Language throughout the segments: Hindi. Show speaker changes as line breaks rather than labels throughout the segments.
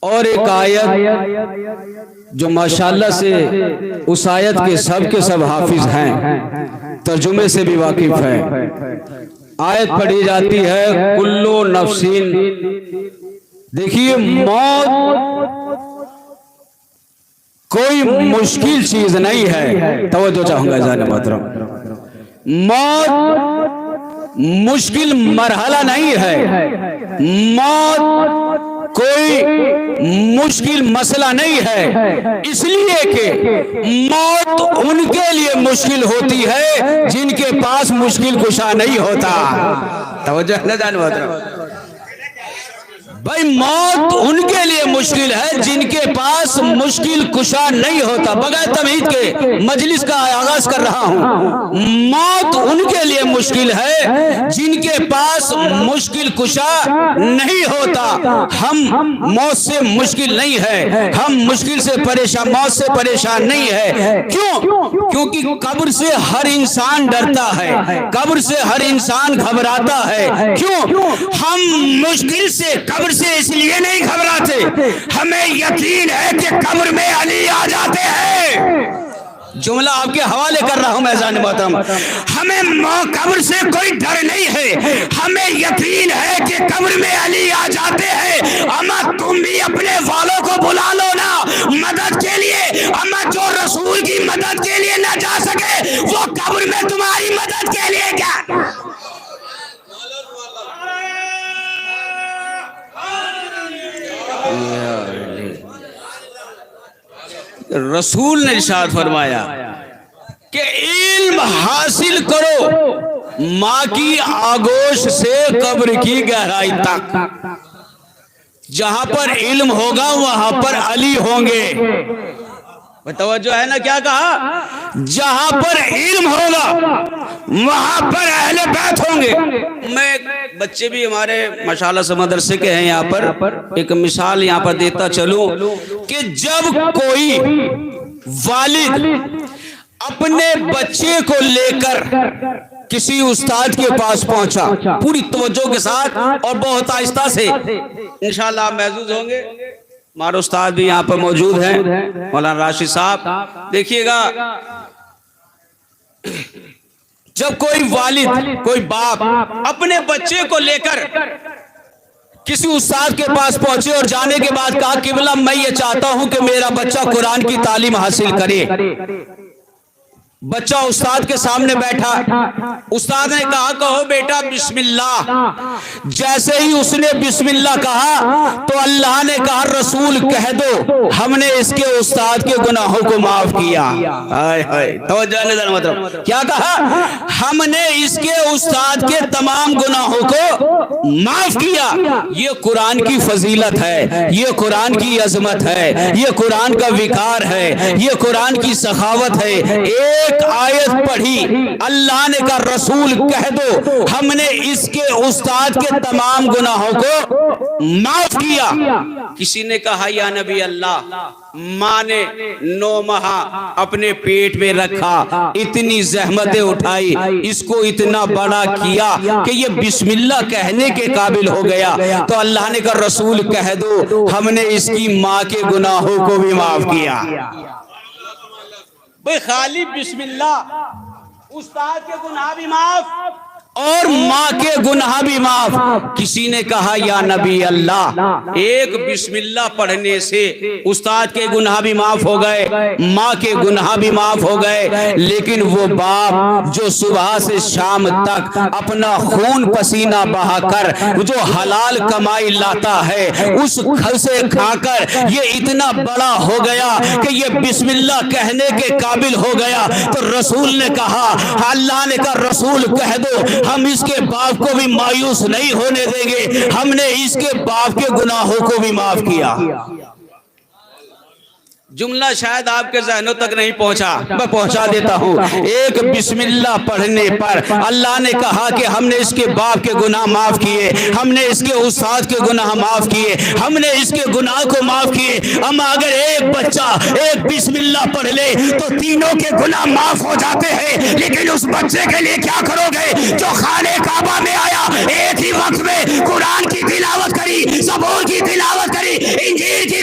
और एक आयत जो माशाल्लाह से उस आयत के सब हाफिज हैं, तर्जुमे से भी वाकिफ हैं। आयत पढ़ी जाती है कुल्लू नफ्सिन। देखिए, मौत कोई मुश्किल चीज नहीं है। तवज्जो चाहूंगा जाने मोहतरम, मौत मुश्किल मरहला नहीं है। मौत कोई मुश्किल मसला नहीं है, इसलिए कि मौत उनके लिए मुश्किल होती है जिनके पास मुश्किल कुशा नहीं होता। तवज्जो है जाने मोहतरम भाई, मौत उनके लिए मुश्किल है जिनके पास मुश्किल कुशा नहीं होता। बगैर तमहीद के मजलिस का आगाज कर रहा हूं। मौत उनके लिए मुश्किल है जिनके पास मुश्किल कुशा नहीं होता। हम मौत से मुश्किल नहीं है, हम मुश्किल से परेशान, मौत से परेशान नहीं है। क्यों? क्योंकि कब्र से हर इंसान डरता है, कब्र से हर इंसान घबराता है। क्यों? हम मुश्किल से कब्र से इसलिए नहीं घबराते, हमें यकीन है कि कब्र में अली आ जाते हैं। जुमला आपके हवाले कर रहा हूं मैं जाने मोहतरम। हमें कब्र से कोई डर नहीं है, हमें यकीन है कि कब्र में अली आ जाते हैं। अम्मा तुम भी अपने वालों को बुला लो ना मदद के लिए। अम्मा जो रसूल की मदद के लिए ना जा सके वो कब्र में तुम्हारी मदद के लिए क्या? रसूल ने इरशाद फरमाया कि इल्म हासिल करो माँ की आगोश से कब्र की गहराई तक। जहां पर इल्म होगा वहां पर अली होंगे। तवज्जो है ना, क्या कहा? जहां पर इल्म होगा वहां पर अहले बैत होंगे। मैं बच्चे भी हमारे माशाल्लाह से मदरसे के हैं, यहाँ पर एक मिसाल यहाँ पर देता चलूं कि जब कोई वालिद अपने बच्चे को लेकर किसी उस्ताद के पास पहुंचा, पूरी तवज्जो के साथ और बहुत आहिस्ता से, इंशाल्लाह आप महसूस होंगे, हमारे उस्ताद भी यहाँ पर मौजूद हैं, मौलाना राशिद साहब। देखिएगा, जब कोई वालिद, कोई बाप अपने बच्चे को लेकर किसी उस्ताद के पास पहुंचे और जाने के बाद कहा किबला मैं ये चाहता हूं कि मेरा बच्चा कुरान की तालीम हासिल करे। बच्चा उस्ताद के सामने बैठा, उस्ताद ने कहा कहो बेटा बिस्मिल्लाह। जैसे ही उसने बिस्मिल्लाह कहा तो अल्लाह ने कहा रसूल कह दो हमने इसके उस्ताद के गुनाहों को माफ किया। हाय हाय, तो मतलब क्या कहा? हमने इसके उस्ताद के तमाम गुनाहों को माफ किया। ये कुरान की फजीलत है, ये कुरान की अजमत है, ये कुरान का विकार है, ये कुरान की सखावत है। एक आयत पढ़ी, अल्लाह ने कहा रसूल कह दो हमने इसके उस्ताद के तमाम गुनाहों को माफ किया। किसी ने कहा या नबी अल्लाह, माँ ने 9 माह अपने पेट में रखा, इतनी जहमतें उठाई, इसको इतना बड़ा किया कि ये बिस्मिल्लाह कहने के काबिल हो गया। तो अल्लाह ने कहा रसूल कह दो हमने इसकी माँ के गुनाहों को भी माफ किया। भाई खाली बिस्मिल्लाह, उस्ताद के गुनाह भी माफ और माँ के गुनाह भी माफ। किसी ने कहा या नबी अल्लाह, एक बिस्मिल्लाह पढ़ने से उस्ताद के गुनाह भी माफ हो गए, माँ के गुनाह भी माफ हो गए, लेकिन वो बाप जो सुबह से शाम तक अपना खून पसीना बहाकर जो हलाल कमाई लाता है उस घर से खाकर ये इतना बड़ा हो गया कि ये बिस्मिल्लाह कहने के काबिल हो गया। तो रसूल ने कहा, अल्लाह ने कहा रसूल कह दो हम इसके बाप को भी मायूस नहीं होने देंगे, हमने इसके बाप के गुनाहों को भी माफ किया। जुमला शायद आपके ज़हनों तक नहीं पहुंचा, मैं पहुंचा देता हूं। एक बिस्मिल्लाह पढ़ने पर अल्लाह ने कहा कि हमने इसके बाप के गुनाह माफ किए, हमने इसके उस्ताद के गुनाह माफ किए, हमने इसके गुनाह को माफ किए। अम्मा अगर एक बच्चा एक बिस्मिल्लाह पढ़ ले तो तीनों के गुनाह माफ हो जाते हैं, लेकिन उस बच्चे के लिए क्या करोगे जो खाने काबा में आया, एक ही वक्त में कुरान की तिलावत करी, ज़बूर की तिलावत करी, इंजील की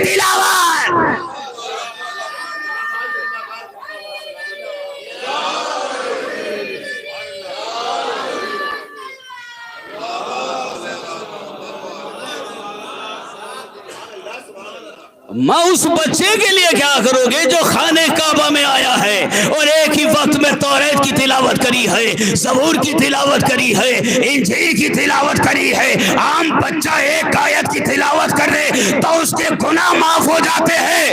माँ उस बच्चे के लिए क्या करोगे जो खाने काबा में आया है और एक ही वक्त में तौरात की तिलावत करी है, ज़बूर की तिलावत करी है, इंजील की तिलावत करी है। आम बच्चा एक आयत की तिलावत कर ले तो उसके गुनाह माफ हो जाते हैं।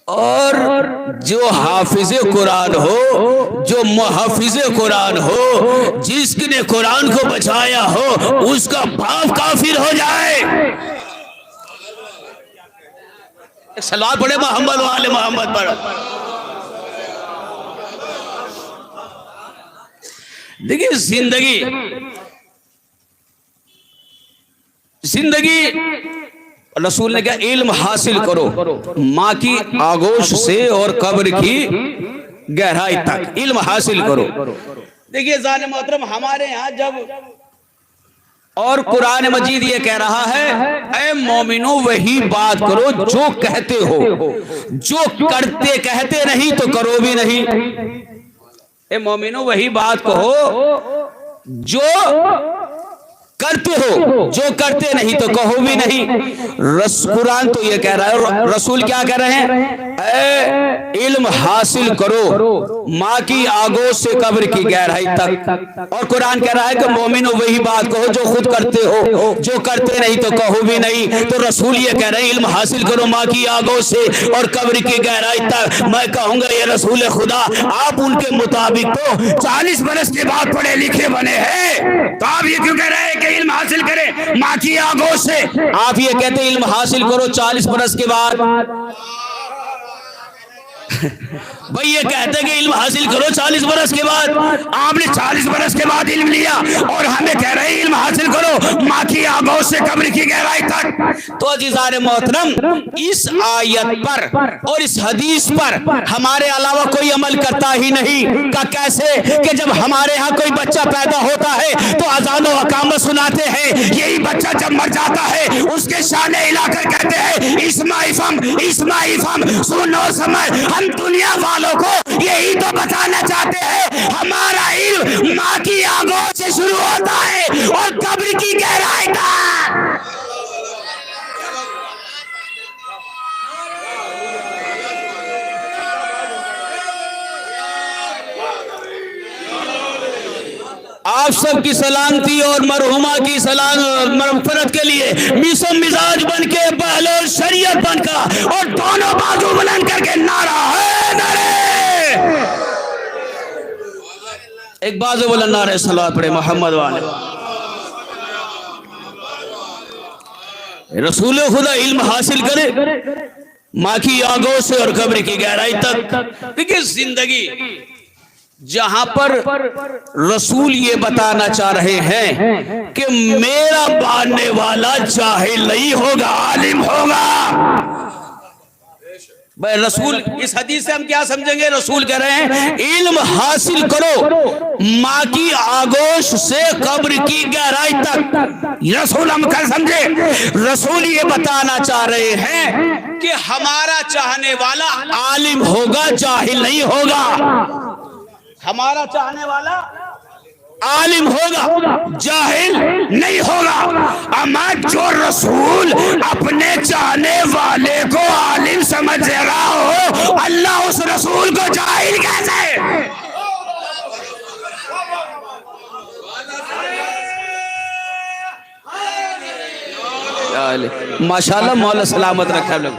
और जो हाफिज कुरान हो, जो मुहफ़िज़ कुरान हो, जिसने कुरान को बचाया हो, उसका बाप काफिर हो जाए। सलावत पढ़े मोहम्मद वाले मोहम्मद पर। देखिए जिंदगी रसूल ने क्या इल्म हासिल करो माँ की आगोश से और कब्र की गहराई तक इल्म हासिल करो। देखिए जान मोहतरम हमारे यहाँ जब और कुरान मजीद ये कह रहा है, ऐ मोमिनो वही बात करो जो कहते हो, जो करते कहते नहीं तो करो भी नहीं। ऐ मोमिनो वही बात कहो जो करते हो, जो करते नहीं तो कहो भी नहीं। कुरान तो ये कह रहा है और रसूल क्या कह रहे हैं, ऐ इल्म हासिल करो माँ की आगोश से कब्र की गहराई तक। और कुरान कह रहा है कि मोमिनो वही बात कहो जो खुद करते हो, जो करते नहीं तो कहो भी नहीं। तो रसूल ये कह रहे हैं इल्म हासिल करो माँ की आगोश से और कब्र की गहराई तक। मैं कहूंगा ये रसूल खुदा, आप उनके मुताबिक तो 40 बरस के बाद पढ़े लिखे बने हैं, तो आप ये क्यों कह रहे हैं इल्म हासिल करें माँ की आगोश से? आप ये कहते हैं इल्म हासिल करो 40 बरस के बाद। भाई ये कहते हैं कि इल्म हासिल करो 40 बरस के बाद। आपने 40 बरस के बाद इल्म लिया और हमें कह रहे हैं इल्म हासिल करो माँ की आगोश से कब्र की गहराई तक। तो अजीज़ान मोहतरम, इस आयत पर और इस हदीस पर हमारे अलावा कोई अमल करता ही नहीं। का कैसे कि जब हमारे यहाँ कोई बच्चा पैदा होता है तो अज़ान व इकामत सुनाते हैं, यही बच्चा जब मर जाता है उसके शाने हिलाकर कहते हैं इस्मा इफम, इस्मा इफम, सुनो समझ। हम दुनिया वालों को यही तो बताना चाहते हैं, हमारा इल्म माँ की आगोश से शुरू होता है और कब्र की गहराई तक। आप सबकी सलामती और मरहुमा की मग़फ़िरत के लिए मिसम मिजाज बन के बहलोल शरीयत बनकर और दोनों बाजू बुलंद करके नारा है नारे, एक बाजू बुलंद नारे सलावत पढ़े मोहम्मद वाले। रसूल खुदा इल्म हासिल करे माँ की आगोश से और कब्र की गहराई तक। देखिए जिंदगी जहां पर रसूल ये बताना चाह रहे हैं कि मेरा मानने वाला जाहिल नहीं होगा, आलिम होगा। भाई रसूल, इस हदीस से हम क्या समझेंगे? रसूल कह रहे हैं इल्म हासिल करो माँ की आगोश से कब्र की गहराई तक। रसूल हम कर समझे, रसूल ये बताना चाह रहे हैं कि हमारा चाहने वाला आलिम होगा, जाहिल नहीं होगा। हमारा चाहने वाला आलिम होगा, जाहिल नहीं होगा। अमा जो रसूल अपने चाहने वाले को आलिम समझ रहा हो, अल्लाह उस रसूल को जाहिल कैसे? माशाल्लाह, मौला सलामत रखे लोग,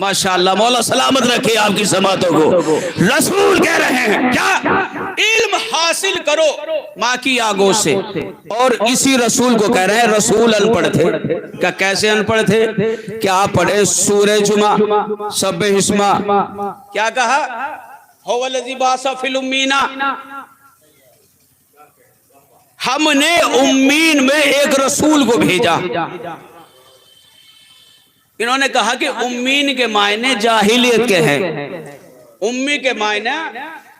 माशाअल्लाह, मौला सलामत रखे आपकी समातों को। रसूल कह रहे हैं क्या? इल्म हासिल करो माँ की आगोश से। और इसी रसूल को कह रहे हैं रसूल अनपढ़ थे। क्या कैसे अनपढ़ थे? क्या आप पढ़े सूरह जुमा सब्बे हिस्मा, क्या कहा? हुवल्लज़ी बाअसा फिल उम्मीना, हमने उम्मीन में एक रसूल को भेजा। इन्होंने कहा कि उम्मीन के मायने जाहिलियत के हैं। उम्मी के मायने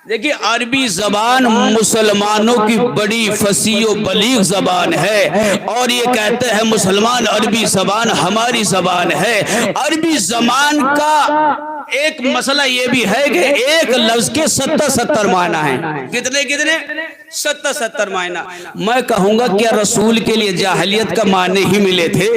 देखिए अरबी जबान मुसलमानों की बड़ी फसीह व बलीग जबान है और ये कहते हैं मुसलमान अरबी जबान हमारी जबान है। अरबी जबान का एक मसला ये भी है कि एक लफ्ज के 70 मायना है। कितने कितने? 70 मायना। मैं कहूंगा क्या रसूल के लिए जाहिलियत का माने ही मिले थे?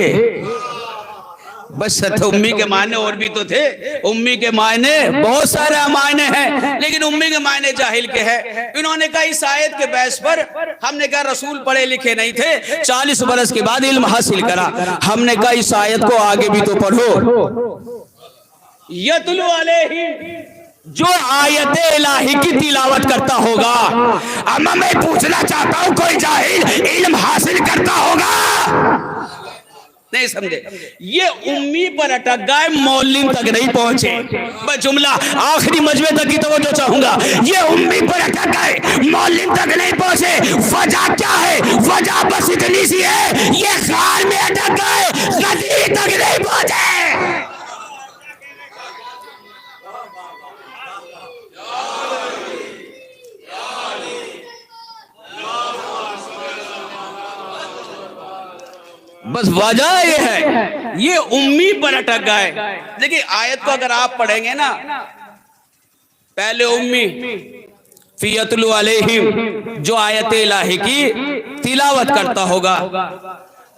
बस उम्मी के मायने और भी तो थे। उम्मी के मायने बहुत सारे मायने हैं, लेकिन उम्मी के मायने जाहिल के हैं। इन्होंने कहा इस आयत के बेस पर हमने कहा रसूल पढ़े लिखे नहीं थे, 40 बरस के बाद इल्म हासिल करा। हमने कहा इस आयत को आगे भी तो पढ़ो। यतलू अलैहि, जो आयत इलाही की तिलावत करता होगा। अब मैं पूछना चाहता हूं, कोई जाहिल इल्म हासिल करता होगा? नहीं समझे? ये उम्मी पर अटक गए, मौलिम तक नहीं पहुंचे। बस जुमला आखिरी मजमे तक की तवज्जो चाहूंगा। ये उम्मी पर अटक गए, मौलिम तक नहीं पहुंचे। वजह क्या है? वजह बस इतनी सी है, ये खान में अटक गए, गदरी तक नहीं पहुंचे। बस वजह ये है, ये उम्मी पर अटक गए। देखिए आयत को अगर आप पढ़ेंगे ना, पहले उम्मी फियतलु अलैहिम, जो आयत इलाही की तिलावत करता होगा,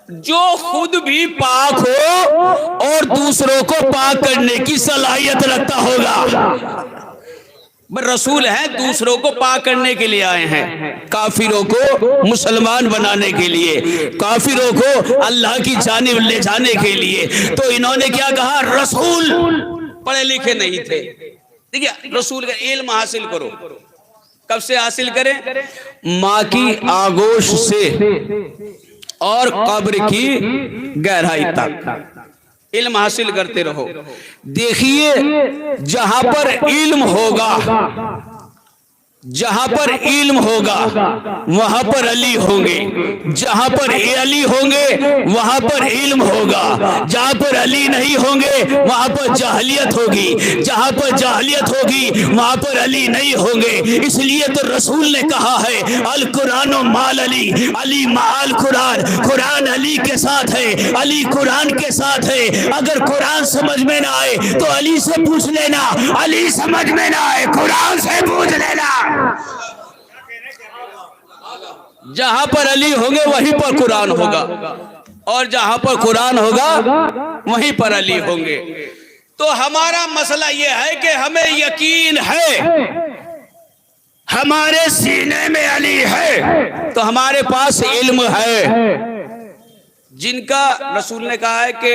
जो खुद भी पाक हो और दूसरों को पाक करने की सलाहियत रखता होगा। रसूल हैं, दूसरों को पाक करने के लिए आए हैं, काफिरों को मुसलमान बनाने के लिए, काफिरों को अल्लाह की जानिब ले जाने के लिए। तो इन्होंने क्या कहा? रसूल पढ़े लिखे नहीं थे। देखिए रसूल का इल्म हासिल करो। कब से हासिल करें? माँ की आगोश से और कब्र की गहराई तक इल्म हासिल करते रहो। देखिए जहां पर इल्म होगा, जहां पर इल्म होगा वहां पर अली होंगे, जहां पर अली होंगे वहां पर इल्म होगा। जहां पर अली नहीं होंगे वहां पर जाहलियत होगी, जहां पर जाहलियत होगी वहां पर अली नहीं होंगे। इसलिए तो रसूल ने कहा है अल कुरान माल अली, अली माल कुरान, कुरान अली के साथ है, अली कुरान के साथ है। अगर कुरान समझ में ना आए तो अली से पूछ लेना, अली समझ में ना आए कुरान से पूछ लेना। जहां पर अली होंगे वहीं पर कुरान होगा, और जहां पर कुरान होगा वहीं पर अली होंगे। तो हमारा मसला यह है कि हमें यकीन है, हमारे सीने में अली है, तो हमारे पास इल्म है। जिनका रसूल ने कहा है कि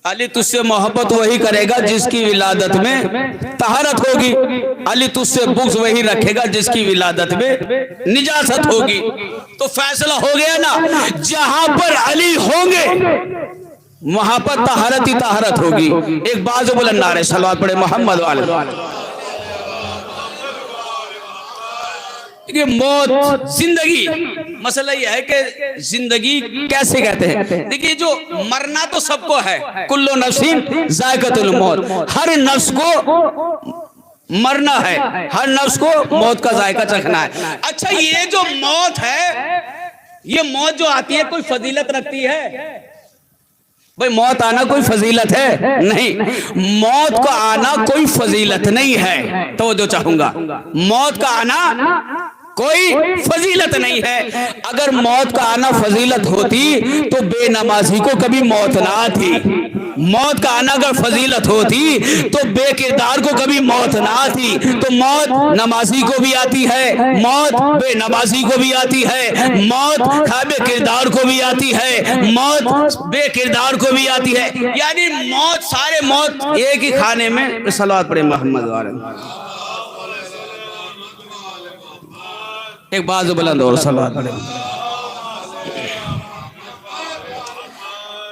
अली तुझसे मोहब्बत वही करेगा जिसकी विलादत में तहारत होगी, अली तुझसे बुग़्ज़ वही रखेगा जिसकी विलादत में निजासत होगी। तो फैसला हो गया ना, जहां पर अली होंगे वहां पर तहारत ही तहारत होगी। एक बात बुलंद नारे सलवात पढ़े मोहम्मद वाले। ये मौत जिंदगी, मसला यह है कि जिंदगी कैसे कहते हैं। देखिए जो मरना तो सबको है, कुल्लु नफ्सिन जायकातुल मौत, हर नफ्स को मरना है, हर नफ्स को मौत का जायका चखना है। अच्छा ये जो मौत है, ये मौत जो आती है कोई फजीलत रखती है? भाई मौत आना कोई फजीलत है? नहीं, मौत का आना कोई फजीलत नहीं है। तो जो चाहूंगा, मौत का आना कोई फजीलत नहीं है। अगर मौत का आना फजीलत होती तो बेनमाजी को कभी मौत ना आती। मौत का आना अगर फजीलत होती तो बेकिरदार को कभी मौत ना आती। तो मौत नमाजी को भी आती है, मौत बेनमाजी को भी आती है, मौत खाबे किरदार को भी आती है, मौत बेकिरदार को भी आती है। यानी मौत, सारे मौत एक ही खाने में। सलावत पढ़े मोहम्मद वाले। एक बात बुलंद और सलावत पढ़े।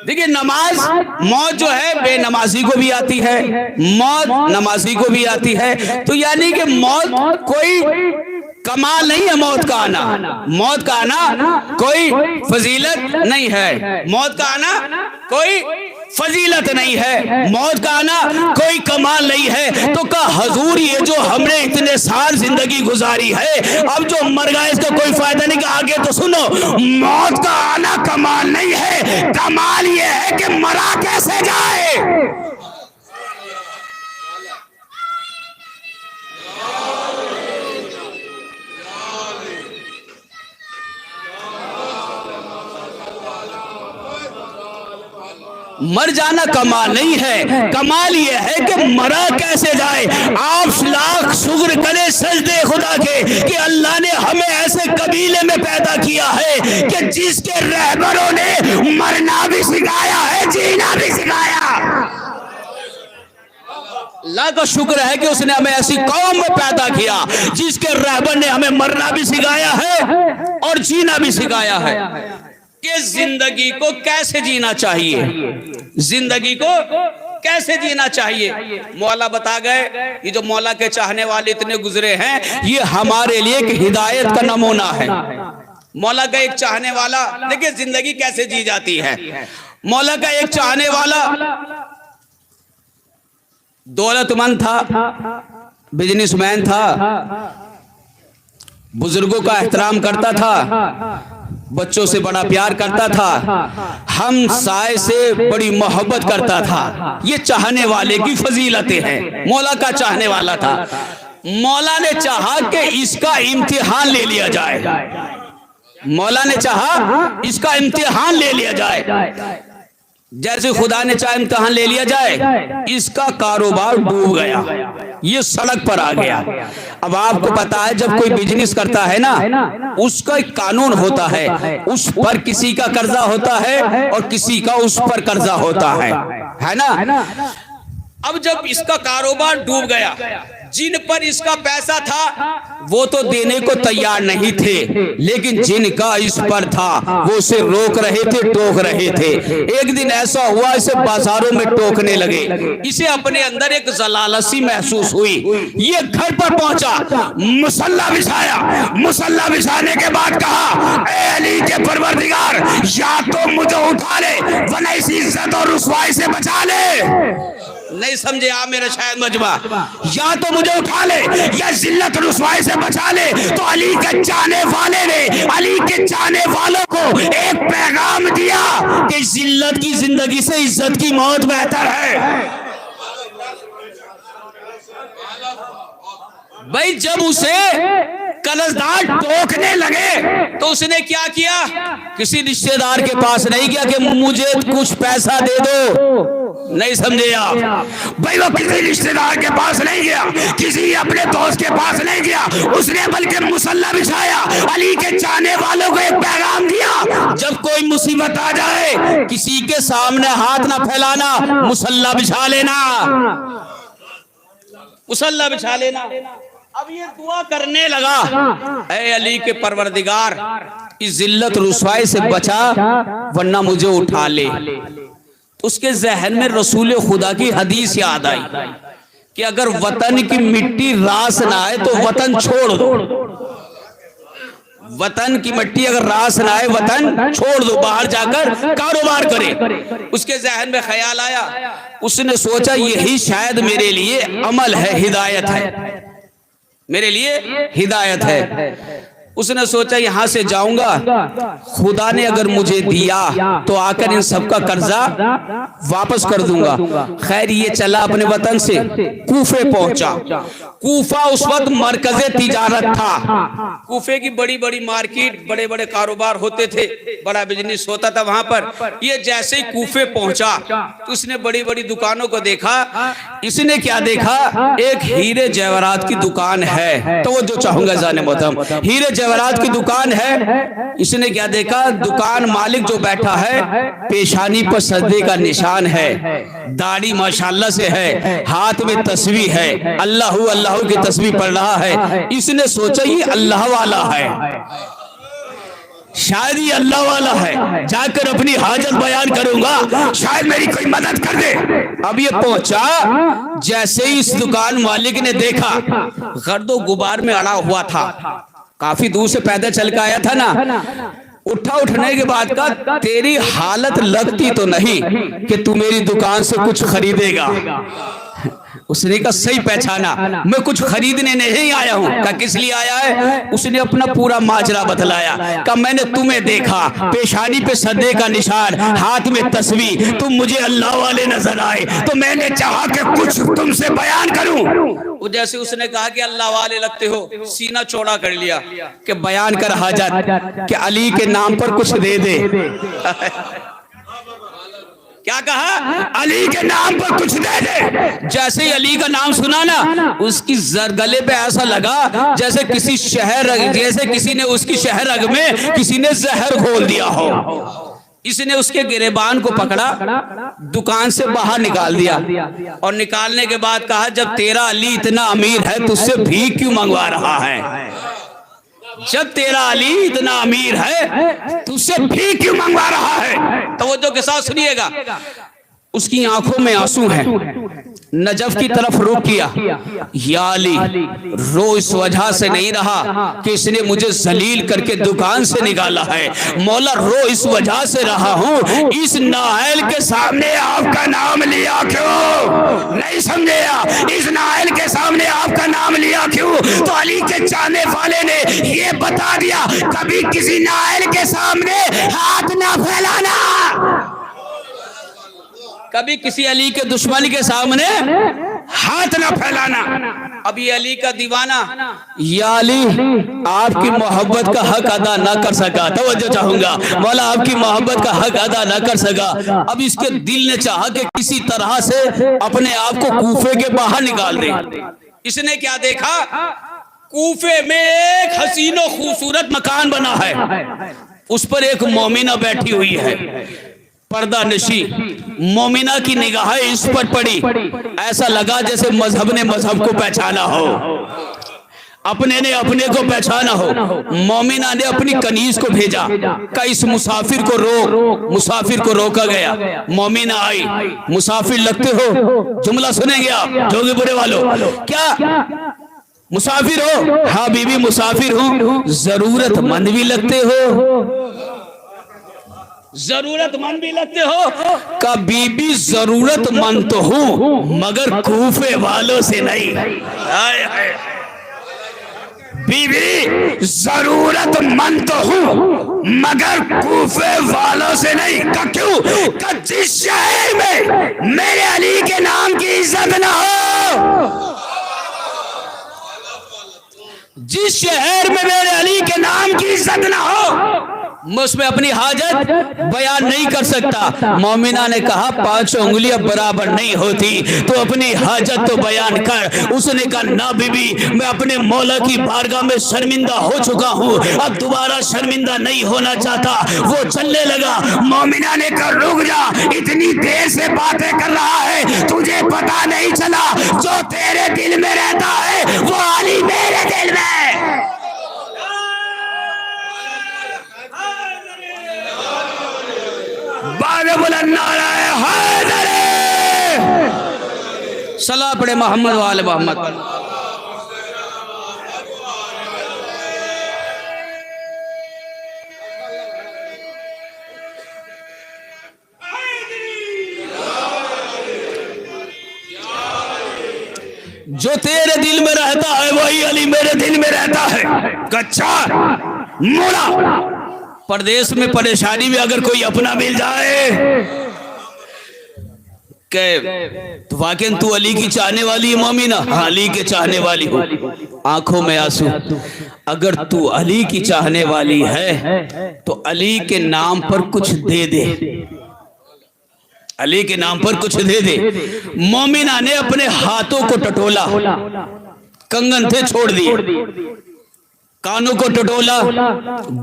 देखिए नमाज, मौत जो है बेनमाजी को भी आती है, मौत नमाजी को भी आती है। तो यानी कि मौत कोई कमाल नहीं है, मौत का आना, मौत का आना कोई फजीलत नहीं है, मौत का आना कोई फजीलत नहीं है, मौत का आना कोई कमाल नहीं है। तो कहा हजूर ये जो हमने इतने साल जिंदगी गुजारी है, अब जो मर गए इसका कोई फायदा नहीं। का आगे तो सुनो, मौत का आना कमाल नहीं है, कमाल ये है कि मरा कैसे जाए। मर जाना कमाल नहीं है, कमाल यह है कि मरा कैसे जाए। आप लाख शुक्र करें सजदे खुदा के कि अल्लाह ने हमें ऐसे कबीले में पैदा किया है कि जिसके रहबरों ने मरना भी सिखाया है, जीना भी सिखाया। अल्लाह का शुक्र है कि उसने हमें ऐसी कौम में पैदा किया जिसके रहबर ने हमें मरना भी सिखाया है और जीना भी सिखाया है कि जिंदगी को कैसे जीना चाहिए, जिंदगी को कैसे जीना चाहिए। मौला बता गए। ये जो मौला के चाहने वाले इतने गुजरे हैं, ये हमारे लिए एक हिदायत का नमूना है। मौला का एक चाहने वाला, देखिए जिंदगी कैसे जी जाती है। मौला का एक चाहने वाला दौलतमंद था, बिजनेसमैन था, बुजुर्गों का एहतराम करता था, बच्चों से बड़ा प्यार करता था, हम साए से बड़ी मोहब्बत करता था। ये चाहने वाले की फजीलतें हैं। मौला का चाहने वाला था। मौला ने चाहा कि इसका इम्तिहान ले लिया जाए। मौला ने चाहा इसका इम्तिहान ले लिया जाए। जैसे खुदा ने चाहे इम्तिहान ले लिया जाए। इसका कारोबार डूब गया, ये सड़क पर आ गया। अब आपको पता है जब कोई बिजनेस करता है ना, उसका एक कानून होता है, उस पर किसी का कर्जा होता है और किसी का उस पर कर्जा होता है ना। अब जब इसका कारोबार डूब गया, जिन पर इसका पैसा था वो तो देने को तैयार नहीं थे, लेकिन जिनका इस पर था वो उसे रोक रहे थे, टोक रहे थे। एक दिन ऐसा हुआ इसे बाजारों में टोकने लगे। इसे अपने अंदर एक जलालसी महसूस हुई। ये घर पर पहुंचा, मुसल्ला बिछाया। मुसल्ला बिछाने के बाद कहा, ए अली के परवरदिगार, या तो मुझे उठा ले वरना इस इज्जत और रुसवाई से बचा ले। नहीं समझे आप मेरा शायद मजमा। या तो मुझे उठा ले या जिल्लत रुसवाई से बचा ले। तो अली के चाहने वाले ने अली के चाहने वालों को एक पैगाम दिया कि जिल्लत की जिंदगी से इज्जत की मौत बेहतर है। भाई जब उसे कर्जदार टोकने लगे तो उसने क्या किया, किसी रिश्तेदार के पास नहीं गया कि मुझे कुछ पैसा दे दो। नहीं समझे आप भाई, वो किसी रिश्तेदार के पास नहीं गया, किसी अपने दोस्त के पास नहीं गया। उसने बल्कि मुसल्ला बिछाया, अली के चाहने वालों को एक पैगाम दिया, जब कोई मुसीबत आ जाए किसी के सामने हाथ ना फैलाना, मुसल्ला बिछा लेना, मुसल्ला बिछा लेना। अब ये दुआ करने लगा, ऐ अली के परवरदिगार, इस जिल्लत रुसवाई से बचा वरना मुझे उठा ले। उसके जहन में रसूल खुदा की हदीस याद आई कि अगर वतन की मिट्टी रास ना आए तो वतन छोड़ दो। वतन की मिट्टी अगर रास ना आए, वतन छोड़ दो, बाहर जाकर कारोबार करे। उसके जहन में ख्याल आया, उसने सोचा यही शायद मेरे लिए अमल है, हिदायत है, मेरे लिए हिदायत है। उसने सोचा यहां से जाऊंगा, खुदा ने अगर मुझे दिया तो आकर इन सबका कर्जा वापस कर दूंगा। खैर ये चला अपने वतन से कूफे पहुंचा। कूफा उस वक्त मरकज़े तिजारत था। कूफे की बड़ी बड़ी मार्केट, बड़े बड़े कारोबार होते थे, बड़ा बिजनेस होता था वहां पर। ये जैसे ही कूफे पहुंचा तो उसने बड़ी बड़ी दुकानों को देखा। इसने क्या देखा, एक हीरे जेवरात की दुकान है। तो वो जो चाहूंगा जाने मोहतरम, हीरे जेवरात की दुकान है। इसने क्या देखा, दुकान मालिक जो बैठा है पेशानी पर सजदे का निशान है, दाढ़ी माशाल्लाह से है, हाथ में तस्बीह है, अल्लाह अल्लाह की तस्बीह पढ़ रहा है। इसने सोचा ये अल्लाह वाला है, शायद ये अल्लाह वाला है, जाकर अपनी हाजत बयान करूंगा, शायद मेरी कोई मदद कर दे। अब ये पहुंचा, जैसे ही इस दुकान मालिक ने देखा गर्दो गुबार में अड़ा हुआ था, काफी दूर से पैदल चल के आया था ना, उठने के बाद का तेरी हालत लगती तो नहीं कि तू मेरी दुकान से कुछ खरीदेगा। उसने कहा सही पहचाना, मैं कुछ खरीदने नहीं आया हूँ। कहा किस लिए आया है? उसने अपना पूरा माजरा बतलाया। कहा मैंने तुम्हें देखा, पेशानी पे सदे का निशान, हाथ में तस्वीर, तुम मुझे अल्लाह वाले नजर आए तो मैंने चाहा कि कुछ तुमसे बयान करूं। जैसे उसने कहा कि अल्लाह वाले लगते हो, सीना चौड़ा कर लिया कि बयान कर हाजत कि अली के नाम पर कुछ दे दे। क्या कहा? अली के नाम पर कुछ दे दे। जैसे ही अली का नाम सुना ना, उसकी गले पे ऐसा लगा जैसे जैसे किसी ने उसकी शहर रग में किसी ने जहर घोल दिया हो। इसने उसके गिरेबान को पकड़ा, दुकान से बाहर निकाल दिया और निकालने के बाद कहा, जब तेरा अली इतना अमीर है तुझसे भीख क्यों मंगवा रहा है? जब तेरा अली इतना अमीर है तुझसे भीख क्यों मंगवा रहा है? तवज्जो के साथ सुनिएगा। उसकी आंखों में आंसू हैं। नजफ की तरफ रुख किया, या अली, रो इस वजह से नहीं रहा कि इसने मुझे जलील करके दुकान से निकाला है। मौला, रो इस वजह से रहा हूं, इस नाअहल के सामने आपका नाम लिया क्यों? नहीं समझेगा? इस नाअहल के सामने आपका नाम लिया क्यों? तो अली के चाहने वाले ने ये बता दिया, कभी किसी नाअहल के सामने हाथ ना फैलाना, कभी किसी अली के दुश्मन के सामने हाथ ना फैलाना। अब ये अली का दीवाना, या अली, आपकी मोहब्बत का हक अदा ना कर सका, तवज्जो चाहूंगा, मौला आपकी मोहब्बत का हक अदा ना कर सका। अब इसके दिल ने चाहा कि किसी तरह से अपने आप को कूफे के बाहर निकाल दे। इसने क्या देखा? कूफे में एक हसीनो खूबसूरत मकान बना है, उस पर एक मोमिना बैठी हुई है, पर्दा नशी। मोमिना की निगाहें इस पर पड़ी, ऐसा लगा जैसे मजहब ने मजहब को पहचाना हो, अपने ने अपने को पहचाना हो। मोमिना ने अपनी कनीज को भेजा, का इस मुसाफिर को रोक। मुसाफिर को रोका गया, मोमिना आई, मुसाफिर लगते हो, जुमला सुनेंगे आप जोगे बुरे वालों। क्या मुसाफिर हो? हाँ बीबी मुसाफिर हूँ। जरूरतमंद भी लगते हो, जरूरतमंद भी लगते हो। का बीबी जरूरतमंद तो हूं मगर कूफे वालों से नहीं। हाय हाय, बीबी जरूरतमंद तो हूं मगर कूफे वालों से नहीं। का क्यों? का जिस शहर में मेरे अली के नाम की इज्जत ना हो, जिस शहर में मेरे अली के नाम की इज्जत ना हो, मैं उसमें अपनी हाजत बयान नहीं कर सकता। मोमिना ने कहा, 5 उंगलियां बराबर नहीं होती, तो अपनी हाजत तो बयान कर। उसने कहा, ना बीबी, मैं अपने मौला की बारगाह में शर्मिंदा हो चुका हूँ, अब दोबारा शर्मिंदा नहीं होना चाहता। वो चलने लगा। मोमिना ने कहा, रुक जा, इतनी देर से बातें कर रहा है, तुझे पता नहीं चला जो तेरे दिल में रहता है वो अली मेरे दिल में। सलाह पढ़े मोहम्मद वाले मोहम्मद। जो तेरे दिल में रहता है वही अली मेरे दिल में रहता है। कच्चा मोड़ा, परदेश में परेशानी में अगर कोई अपना मिल जाए तो वाकई तू अली की चाहने वाली है मोमिना? हाँ, अली के चाहने वाली हूँ। आंखों में आंसू। अगर तू अली की चाहने वाली है तो अली के नाम पर कुछ दे दे, अली के नाम पर कुछ दे दे। मोमिना ने अपने हाथों को टटोला, कंगन थे छोड़ दिए, कानों को टटोला,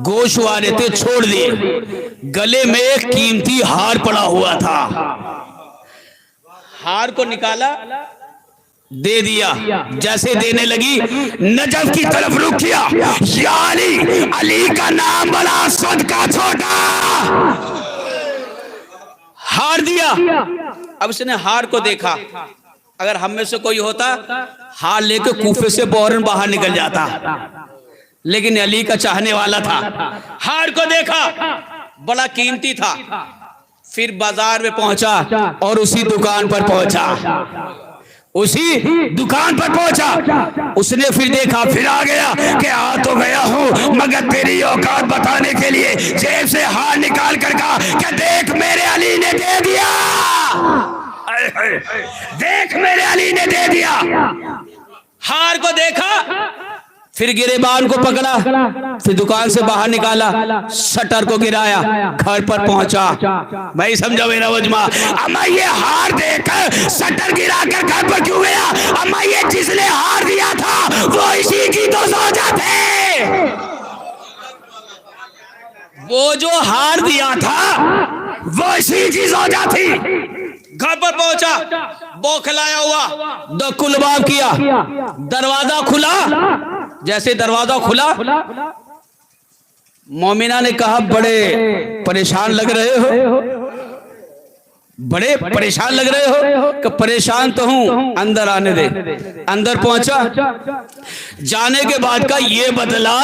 गोश वाले थे छोड़ दिए, गले में एक कीमती हार पड़ा हुआ था, हार को निकाला, दे दिया। जैसे देने लगी, नजफ की तरफ रुख किया, या अली, अली का नाम बड़ा सदका छोटा, हार दिया। अब उसने हार को देखा, अगर हम में से कोई होता हार लेके कूफे से फौरन बाहर निकल जाता, लेकिन अली का चाहने वाला था। हार को देखा, बड़ा कीमती था। फिर बाजार में पहुंचा और उसी दुकान पर पहुंचा, उसी दुकान पर पहुंचा। उसने फिर देखा, फिर आ गया कि आ तो गया हूं मगर तेरी औकात बताने के लिए जेब से हार निकाल कर कहा कि देख मेरे अली ने दे दिया, देख मेरे अली ने दे दिया। हार को देखा, फिर गिरेबान को पकड़ा, फिर दुकान से बाहर निकाला, शटर को गिराया, घर पर पहुंचा। भाई समझा मेरा वजमा? अम्मा ये हार देकर शटर गिराकर घर पर क्यों गया? अम्मा ये जिसने हार दिया था वो इसी की तो सौजा थे। वो जो हार दिया था वो इसी की सौजा थी। घर पर पहुंचा, बौखलाया हुआ, कुलबाब किया, दरवाजा खुला। जैसे दरवाजा खुला, मोमिना ने कहा बड़े परेशान लग रहे हो, बड़े परेशान लग रहे हो। कि परेशान तो हूं, अंदर आने दे। अंदर पहुंचा, जाने के बाद का ये बदला,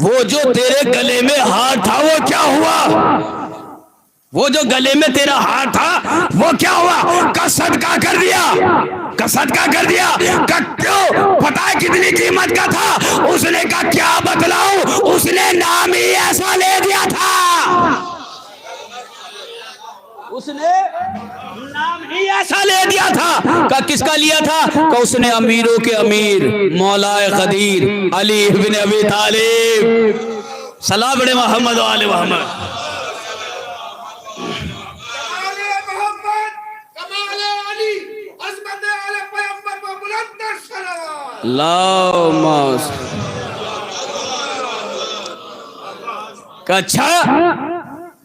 वो जो तेरे गले में हार था वो क्या हुआ? वो जो गले में तेरा हार था वो क्या हुआ? का सदका कर दिया, का सदका कर दिया। का क्यों? पता है कितनी कीमत का था? उसने का क्या बतलाऊं, उसने नाम ही ऐसा ले दिया था, उसने नाम ही ऐसा ले दिया था। का किसका लिया था? का उसने अमीरों के अमीर मौलाए कदीर अली इब्न अबी तालिब सलाम बड़े मोहम्मद वाले मोहम्मद। अच्छा,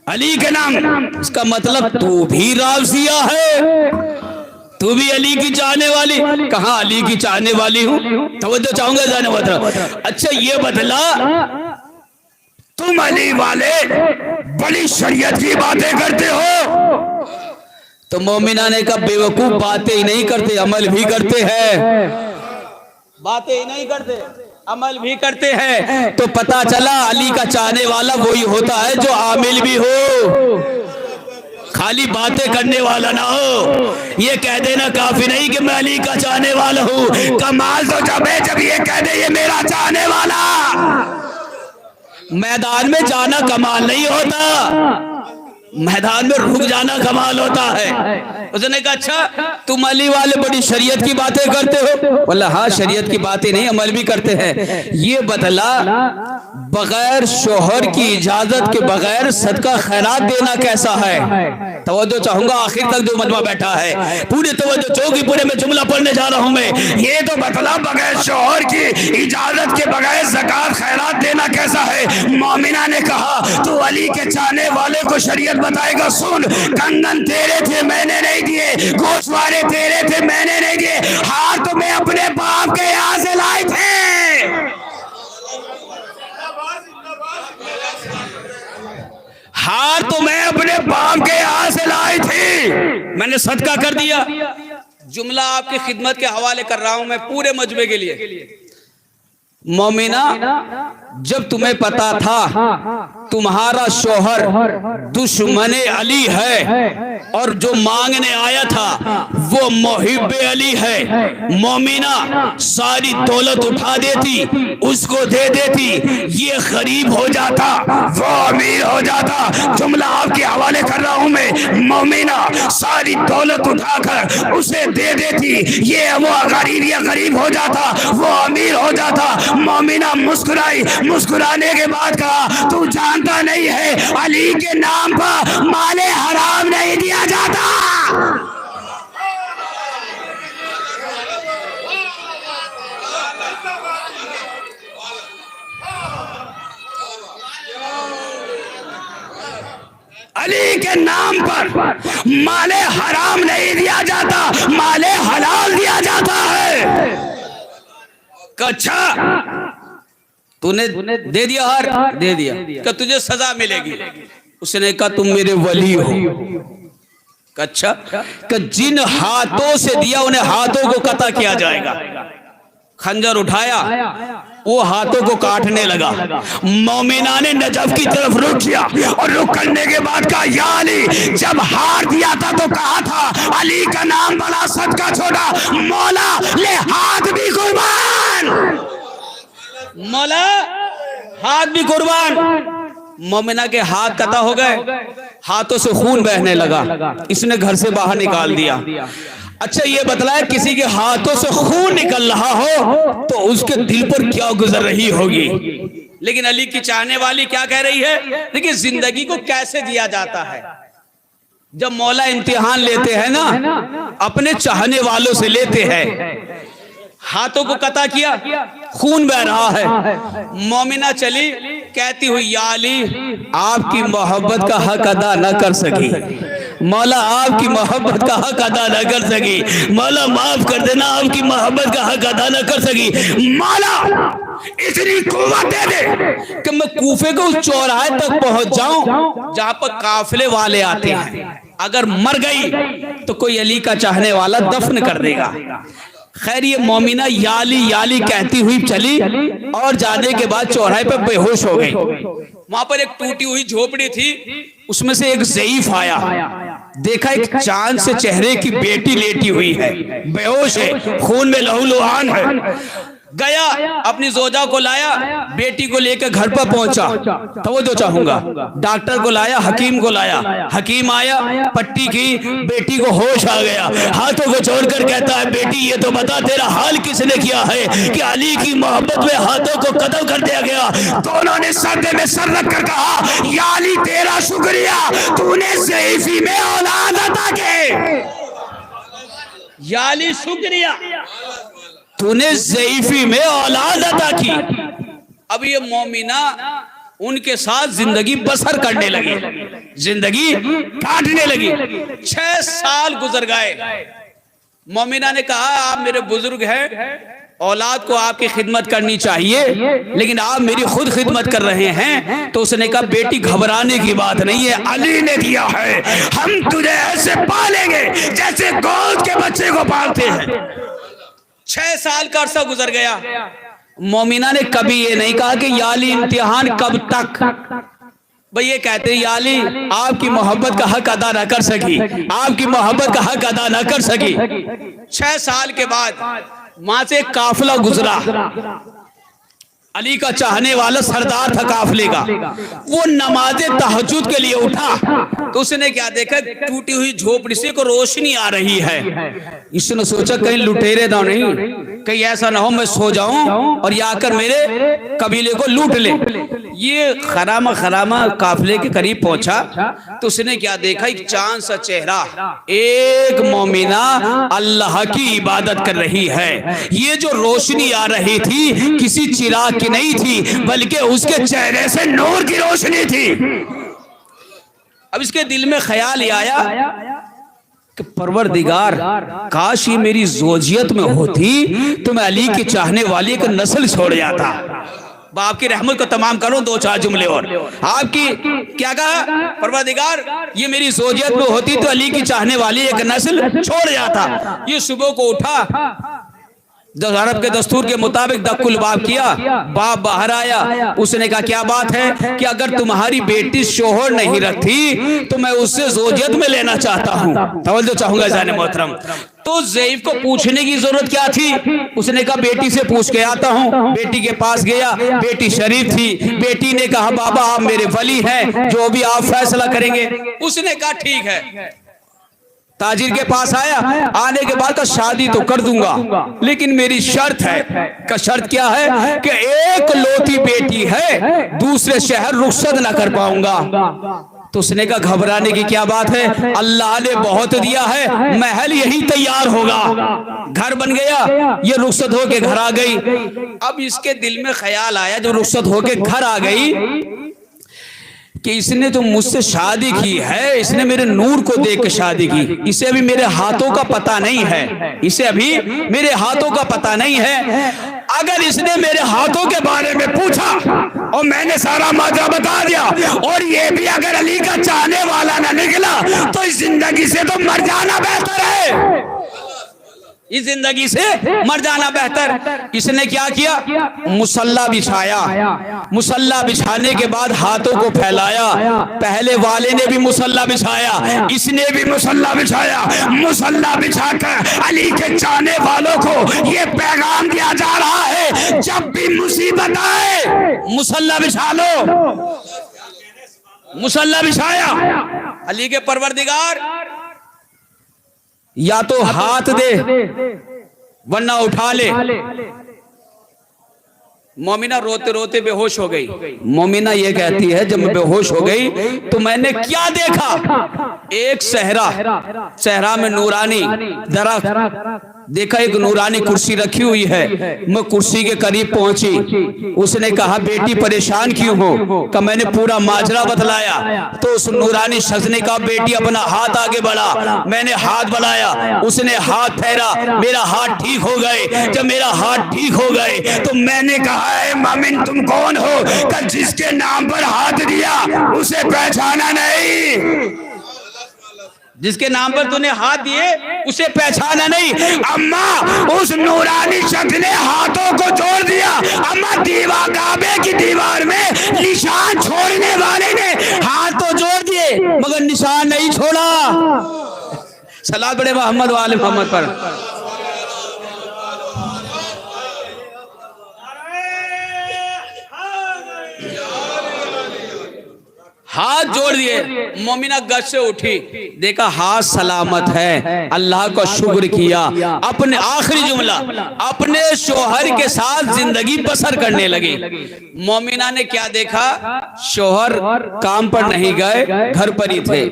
अली के नाम, इसका मतलब तू भी रावसिया है, तू भी अली की चाहने वाली। कहाँ अली की चाहने वाली हूँ, तवज्जो चाहूंगा जाने वाला। अच्छा ये बदला, तुम अली वाले बड़ी शरीयत की बातें करते हो। तो मोमिना ने कहा बेवकूफ, बातें ही नहीं करते, अमल भी करते हैं। बातें ही नहीं करते, अमल भी करते हैं। तो पता चला अली का चाहने वाला वही होता है जो आमिल भी हो, खाली बातें करने वाला ना हो। ये कह देना काफी नहीं कि मैं अली का चाहने वाला हूँ। कमाल तो जब है जब ये कह दे ये मेरा चाहने वाला। मैदान में जाना कमाल नहीं होता, मैदान में रुक जाना कमाल होता है। उसने कहा अच्छा तुम अली वाले बड़ी शरीयत की बातें करते हो? बोला हाँ शरीयत की बातें नहीं, अमल भी करते हैं। ये बदला, बगैर शोहर की इजाजत के बगैर सदका खैरात देना कैसा है? तवज्जो चाहूंगा आखिर तक जो मजमा बैठा है, पूरी तवज्जो चौकी पूरे में जुमला पढ़ने जा रहा हूं मैं। ये तो बदला बगैर शोहर की इजाजत के बगैर ज़कात खैरात देना कैसा है? मोमिना ने कहा तू अली के चाहने वाले को शरीयत बताएगा। सुन, कंगन तेरे थे मैंने नहीं दिए, गोशवारे तेरे थे मैंने नहीं दिए, हार तो मैं अपने बाप के यहाँ से लाए थे। हार तो मैं अपने बाप के यहाँ से लाई थी, मैंने सदका कर दिया। जुमला आपकी खिदमत के हवाले कर रहा हूं मैं पूरे मजमे के लिए। मोमिना, जब तुम्हें पता था तुम्हारा शोहर दुश्मने अली है और जो मांगने आया था वो मोहिब्बे अली है, मोमिना सारी दौलत उठा देती, उसको दे देती, ये गरीब हो जाता, वो अमीर हो जाता। जुमला आपके हवाले कर रहा हूं मैं। मोमिना सारी दौलत उठाकर उसे दे देती, ये वो गरीब हो जाता, वो अमीर हो जाता। मोमिना मुस्कुराई, मुस्कुराने के बाद कहा तू जानता नहीं है अली के नाम पर माले हराम नहीं दिया जाता। अली के नाम पर माले हराम नहीं दिया जाता, माले हलाल दिया जाता है। अच्छा तूने दे दिया, हार दे दिया, क्या तुझे सजा मिलेगी? उसने कहा तुम मेरे वली हो। अच्छा, कि जिन हाथों से दिया उन्हें हाथों को कता किया जाएगा। खंजर उठाया, वो हाथों को काटने लगा। मोमिना ने नजफ की तरफ रुख किया और रुख करने के बाद कहा या अली, जब हार दिया था तो कहा था अली का नाम बड़ा सदका छोड़ा, मौला ले हाथ भी कुर्बान, मौला हाथ भी कुर्बान। मोमिना के हाथ कता हो गए, हाथों से खून बहने लगा, इसने घर से बाहर निकाल दिया। अच्छा ये बतलाए, किसी के हाथों से खून निकल रहा हो तो उसके दिल पर क्या गुजर रही होगी। लेकिन अली की चाहने वाली क्या कह रही है, देखिए जिंदगी को कैसे जिया जाता है। जब मौला इम्तिहान लेते हैं ना, अपने चाहने वालों से लेते हैं। हाथों को कता किया, खून बह रहा है। मोमिना चली कहती हुई, या अली आपकी मोहब्बत का हक अदा न कर सकी, मौला आपकी मोहब्बत का हक अदा न कर सकी, मौला माफ कर देना, आपकी मोहब्बत का हक अदा न कर सकी। मौला इतनी कुव्वत दे दे कि मैं कूफे के उस चौराहे तक पहुंच जाऊं जहां पर काफिले वाले आते हैं। अगर मर गई तो कोई अली का चाहने वाला दफन कर देगा। खैर ये मोमिना याली कहती हुई चली और जाने के बाद चौराहे पर बेहोश हो गई। वहां पर एक टूटी हुई झोपड़ी थी, उसमें से एक ज़ईफ आया, देखा एक चांद से चेहरे की बेटी लेटी हुई है, बेहोश है, खून में लहूलुहान है। गया अपनी जोजा को लाया, बेटी को लेकर घर पर पहुंचा, तवज्जो चाहूंगा। डॉक्टर को लाया, हकीम को लाया, हकीम आया, पट्टी की, बेटी को होश आ गया। हाथों को छोड़कर कहता है, बेटी ये तो बता तेरा हाल किसने किया है कि अली की मोहब्बत में हाथों को कत्ल कर दिया गया। दोनों ने सर्दे में सर रख कर कहा, या अली तेरा शुक्रिया, तूने ज़ईफी में औलाद अता की। या अली शुक्रिया, तूने ज़ईफी में औलाद अता की। अब ये मोमिना उनके साथ जिंदगी बसर करने लगी, जिंदगी काटने लगी। 6 साल गुजर गए। मोमिना ने कहा, आप मेरे बुजुर्ग हैं, औलाद को आपकी खिदमत करनी चाहिए, लेकिन आप मेरी खुद खिदमत कर रहे हैं। तो उसने कहा, बेटी घबराने की बात नहीं है, अली ने दिया है, हम तुझे ऐसे पालेंगे जैसे गोद के बच्चे को पालते हैं। 6 साल का अरसा गुजर गया। मोमिना ने कभी ये नहीं कहा कि या अली इम्तिहान कब तक। भाई ये कहते हैं, या अली आपकी मोहब्बत का हक अदा न कर सकी, आपकी मोहब्बत का हक अदा न कर सकी। 6 साल के बाद वहां से एक काफिला गुजरा, अली का चाहने वाला सरदार था काफिले का। वो नमाज़े तहज्जुद के लिए उठा तो उसने क्या देखा, टूटी हुई झोपड़ी से को रोशनी आ रही है। इसने सोचा कहीं लुटेरे तो नहीं, कहीं ऐसा ना हो मैं सो जाऊं और ये आकर मेरे कबीले को लूट ले। ये खरामा काफिले के करीब पहुंचा तो उसने क्या देखा, एक चांद सा चेहरा, एक मोमिना अल्लाह की इबादत कर रही है। ये जो रोशनी आ रही थी किसी चिराग की नहीं थी, बल्कि उसके चेहरे से नूर की रोशनी थी। अब इसके दिल में ख्याल ही आया कि परवरदिगार, काश ये मेरी जोजियत में होती तो मैं अली के चाहने वाली एक नस्ल छोड़ जाता। बाप की रहमत को तमाम करो, 2-4 जुमले और। आपकी क्या कहा, परवरदिगार ये मेरी जोजियत में होती तो अली की चाहने वाली एक नस्ल छोड़ जाता। ये सुबह को उठा, जब अरब के दस्तूर के मुताबिक दक्कुल बाप किया, बाप बाहर आया। उसने कहा, क्या बात है कि अगर तुम्हारी बेटी शोहर नहीं रखती तो मैं उससे जोजियत में लेना चाहता हूँ। तवज्जो चाहूंगा जाने मोहतरम। तो ज़ईफ को पूछने की जरूरत क्या थी, उसने कहा बेटी से पूछ के आता हूँ। बेटी के पास गया, बेटी शरीफ थी। बेटी ने कहा, बाबा आप मेरे वली हैं, जो भी आप फैसला करेंगे। उसने कहा ठीक है। ताजिर के पास आया, आने के बाद का शादी तो कर दूंगा, लेकिन मेरी शर्त है। का शर्त क्या है कि एक लौती बेटी है, दूसरे शहर रुखसत ना कर पाऊंगा। तो उसने कहा घबराने की क्या बात है, अल्लाह ने बहुत दिया है, महल यही तैयार होगा। घर बन गया, ये रुखसत होके घर आ गई। अब इसके दिल में ख्याल आया, जो रुखसत होके घर आ गई, कि इसने तो मुझसे शादी की है, इसने मेरे नूर को देख के शादी की, इसे अभी मेरे हाथों का पता नहीं है, इसे अभी मेरे हाथों का पता नहीं है। अगर इसने मेरे हाथों के बारे में पूछा और मैंने सारा माजरा बता दिया और ये भी अगर अली का चाहने वाला ना निकला तो इस जिंदगी से तो मर जाना बेहतर है, इस जिंदगी से मर जाना बेहतर। इसने क्या किया, मुसल्ला बिछाया। मुसल्ला बिछाने के बाद हाथों को फैलाया। पहले वाले ने भी मुसल्ला बिछाया, इसने भी मुसल्ला बिछाया। मुसल्ला बिछाकर अली के चाहने वालों को ये पैगाम दिया जा रहा है, जब भी मुसीबत आए मुसल्ला बिछा लो। मुसल्ला बिछाया। अली के परवरदिगार या तो हाथ दे वरना उठा ले। मोमिना रोते रोते बेहोश हो गई। मोमिना ये कहती है जब मैं बेहोश हो गई तो मैंने क्या देखा, एक सहरा में नूरानी दरख्त देखा, एक नूरानी कुर्सी रखी हुई है। मैं कुर्सी के करीब पहुंची। उसने कहा बेटी परेशान क्यों हो? का मैंने पूरा माजरा बतलाया तो उस नूरानी शख्स ने कहा बेटी अपना हाथ आगे बढ़ा। मैंने हाथ बढ़ाया, उसने हाथ फेरा, मेरा हाथ ठीक हो गए। जब मेरा हाथ ठीक हो गए तो मैंने कहा मोमिन तुम कौन हो? का जिसके नाम पर हाथ दिया उसे पहचाना नहीं, जिसके नाम पर तूने हाथ दिए उसे पहचाना नहीं। अम्मा उस नूरानी शख्स ने हाथों को जोड़ दिया। अम्मा दीवार, काबे की दीवार में निशान छोड़ने वाले ने हाथ तो जोड़ दिए मगर निशान नहीं छोड़ा। सलात पढ़े मोहम्मद वाले मोहम्मद पर। हाथ जोड़ दिए। मोमिना गश से उठी, देखा हाथ सलामत है, अल्लाह का शुक्र किया। अपने आखिरी जुमला अपने शोहर के साथ जिंदगी बसर करने लगी। मोमिना ने क्या देखा, शोहर काम पर नहीं गए, घर पर ही थे।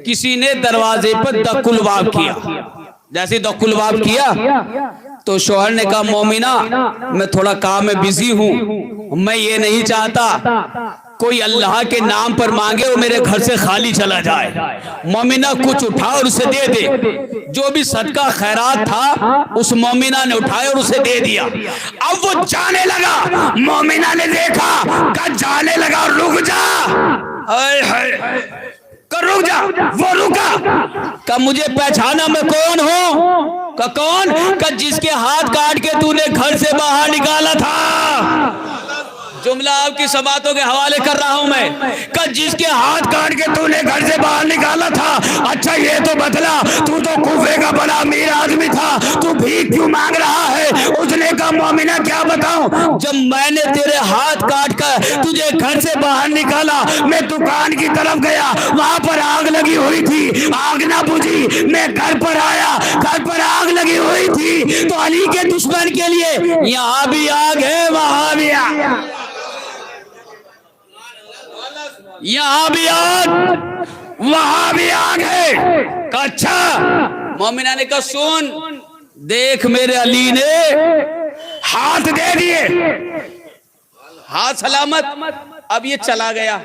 किसी ने दरवाजे पर दकुलबाब किया। जैसे दकुलबाब किया तो शोहर ने कहा मोमिना मैं थोड़ा काम में बिजी हूं, मैं ये नहीं चाहता कोई अल्लाह के नाम पर मांगे और मेरे घर से खाली चला जाए। मोमिना कुछ उठा और उसे दे दे। जो भी सदका खैरात था उस मोमिना ने उठाया और उसे दे दिया। अब वो जाने लगा। मोमिना ने देखा का जाने लगा, रुक जा, रुक जा। वो रुका। का मुझे पहचाना मैं कौन हूं? का कौन? का जिसके हाथ काट के तूने घर से बाहर निकाला था। जुमला आपकी समातों के हवाले कर रहा हूं मैं। का जिसके हाथ काट के तूने घर से बाहर निकाला था। अच्छा ये तो बतला, तू तो कुफे का बड़ा अमीर आदमी था, तू भीख क्यों मांग रहा है? उसने कहा मोमिना क्या बताऊं, जब मैंने तेरे हाथ काट कर तुझे घर से बाहर निकाला, मैं दुकान की तरफ गया, वहां पर आग लगी हुई थी, आग ना बुझी, मैं घर पर आया, घर पर आग लगी हुई थी तो अली के दुश्मन के लिए यहाँ भी आग है, वहां भी आग, यहां भी आग वहां भी आग है। अच्छा मोमिना ने कहा सुन देख, मेरे अली ने हाथ दे दिए, हाथ सलामत। अब ये चला गया।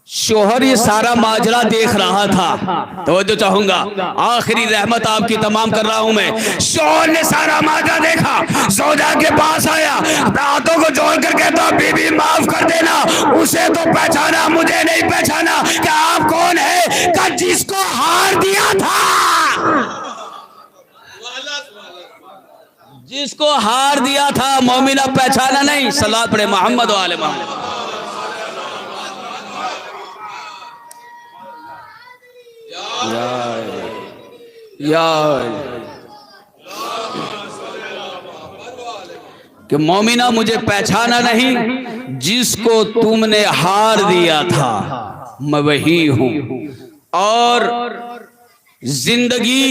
शोहर ये सारा माजरा देख रहा था। तो जो चाहूंगा आखिरी रहमत आपकी तमाम कर रहा हूं मैं। शोहर ने सारा माजरा देखा, सौदा के पास आया, हाथों को जोड़कर कहता बीबी माफ कर देना, उसे तो पहचाना, मुझे नहीं पहचाना। क्या आप कौन है? का जिसको हार दिया था, जिसको हार दिया था। मोमिना पहचाना नहीं। सलात पढ़े मोहम्मद वाले मोहम्मद। कि मोमिना मुझे पहचाना नहीं, जिसको तुमने हार दिया था मैं वही हूं। और जिंदगी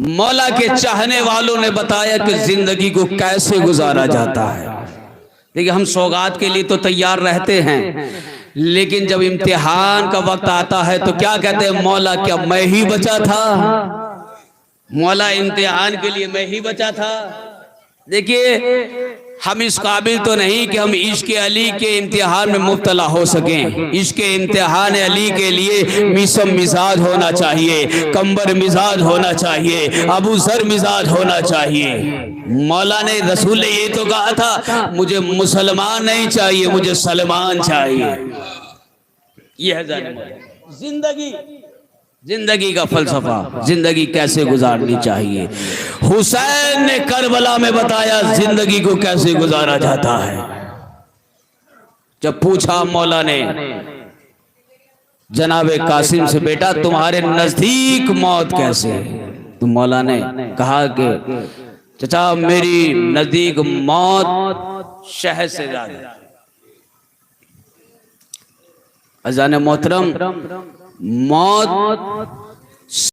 मौला के चाहने वालों ने बताया कि जिंदगी को कैसे गुजारा जाता है। देखिए हम सौगात के लिए तो तैयार रहते हैं, लेकिन जब इम्तिहान का वक्त आता है तो क्या कहते हैं, मौला क्या मैं ही बचा था? मौला इम्तिहान के लिए मैं ही बचा था। देखिए हम इस काबिल तो नहीं कि हम इश्क अली के इम्तिहान में मुब्तला हो सकें। इश्क इम्तिहान अली के लिए मिसम मिजाज होना चाहिए, कंबर मिजाज होना चाहिए, अबू जर मिजाज होना चाहिए। मौला ने रसूल ने ये तो कहा था मुझे मुसलमान नहीं चाहिए, मुझे सलमान चाहिए। यह है जिंदगी का फलसफा, जिंदगी कैसे गुजारनी चाहिए। हुसैन ने करबला में बताया जिंदगी को कैसे गुजारा जाता है। जब पूछा मौला ने जनाबे कासिम से, बेटा तुम्हारे नजदीक मौत कैसे है? तो मौला ने कहा कि चचा मेरी नजदीक मौत शहद से ज्यादा। अजान मोहतरम, मौत